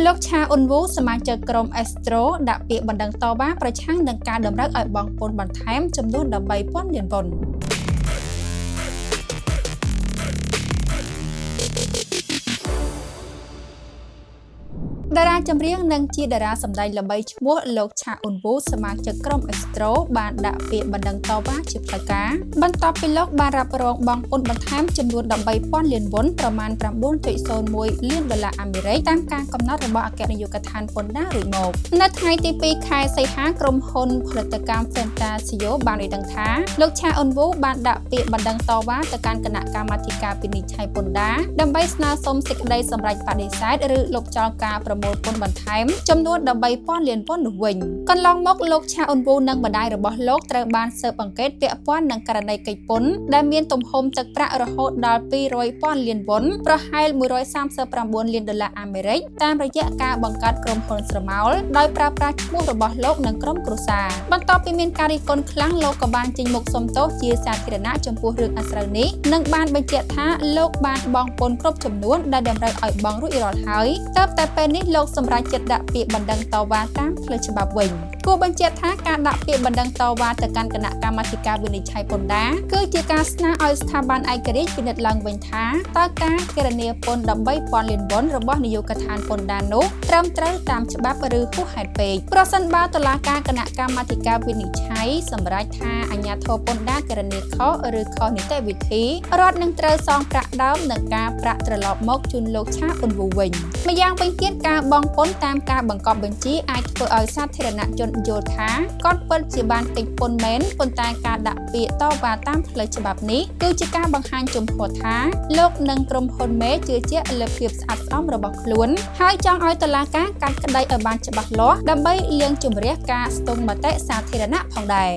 លោកឆាអ៊ុនវូសមាជិកក្រុមអេស្ត្រូដាក់ពាក្យបណ្ដឹងតវ៉ាប្រឆាំងនឹងការតម្រូវឲ្យបង់ពន្ធបន្ថែមចំនួន13,000 លានវ៉ុន តារាចម្រៀងនិងជាតារាសម្ដែងល្បីឈ្មោះលោកឆាអ៊ុនវូសមាជិកក្រុមអេស្ត្រូបានដាក់ពាក្យបណ្ដឹងតវ៉ាជាផ្លូវការបន្ទាប់ពីលោកបានរ៉ាប់រងបង់ពន្ធបន្ថែមចំនួន13,000 លានវ៉ុនប្រមាណ 9.01 លានដុល្លារអាមេរិកតាមការកំណត់របស់អគ្គនាយកដ្ឋានពន្ធដាររួចមកនៅថ្ងៃទី 2 ខែសីហាក្រុមហ៊ុនផលិតកម្ម Fantasio បានឲ្យដឹងថាលោកឆាអ៊ុនវូបានដាក់ពាក្យបណ្ដឹងតវ៉ាទៅកាន់គណៈកម្មាធិការវិនិច្ឆ័យពន្ធដារដើម្បីស្នើសុំសេចក្តីសម្រេចបដិសេធឬលុបចោលការប្រមូលពន្ធបន្ថែមចំនួន13,000 លានវ៉ុននោះវិញកន្លងមកលោកឆាអ៊ុនវូនិងម្ដាយរបស់លោកត្រូវបានស៊ើបអង្កេតពាក់ព័ន្ធនឹងករណីកិច្ចពន្ធដែលមានទំហំទឹកប្រាក់រហូតដល់ 200,000 លានវ៉ុនប្រហែល 139 លានដុល្លារអាមេរិកតាមរយៈការបង្កើតក្រុមហ៊ុនស្រមោលដោយប្រើប្រាស់ឈ្មោះរបស់លោកនិងក្រុមគ្រួសារបន្ទាប់ពីមានការរិះគន់ខ្លាំងលោកក៏បានចេញមុខសុំទោសជាសាធារណៈចំពោះរឿងអាស្រូវនេះនិងបានបញ្ជាក់ថាលោកបានបង់ពន្ធគ្រប់ចំនួនដែលតម្រូវឲ្យបង់រួចរាល់ហើយទើបតែពេលនេះលោកសម្រាប់ចិត្តដាក់ពាក្យបណ្ដឹងតវ៉ាតាមផ្លូវច្បាប់វិញគួរបញ្ជាក់ថាការដាក់ពាក្យបណ្ដឹងតវ៉ាទៅកាន់គណៈកម្មាធិការវិនិច្ឆ័យពន្ធដារគឺជាការស្នើឲ្យស្ថាប័នឯករាជ្យពិនិត្យឡើងវិញថាតើការគណនាពន្ធ 13,000 លានវ៉ុនរបស់នាយកដ្ឋានពន្ធដារនោះត្រឹមត្រូវតាមច្បាប់ឬហួសហេតុពេកប្រសិនបើតុលាការគណៈកម្មាធិការវិនិច្ឆ័យសម្រេចថាអាជ្ញាធរពន្ធដារគណនាខុសឬខុសនីតិវិធីរដ្ឋនឹងត្រូវសងប្រាក់ដើមនិងការប្រាក់ត្រឡប់មកជូនលោកឆាអ៊ុនវូវិញម្យ៉ាងវិញទៀតការបង់ពន្ធតាមការបង្កប់បញ្ជាអាចធ្វើឲ្យសាធារណជនយល់ថាគាត់ពិតជាបានកិច្ចពន្ធមែនប៉ុន្តែការដាក់ពាក្យតវ៉ាតាមផ្លូវច្បាប់នេះគឺជាការបង្ហាញជំហរថាលោកនិងក្រុមហ៊ុនមេជឿជាក់លើភាពស្អាតស្អំរបស់ខ្លួនហើយចង់ឲ្យតុលាការកាត់ក្តីឲ្យបានច្បាស់លាស់ដើម្បីលាងជម្រះការស្ទង់មតិសាធារណៈផងដែរ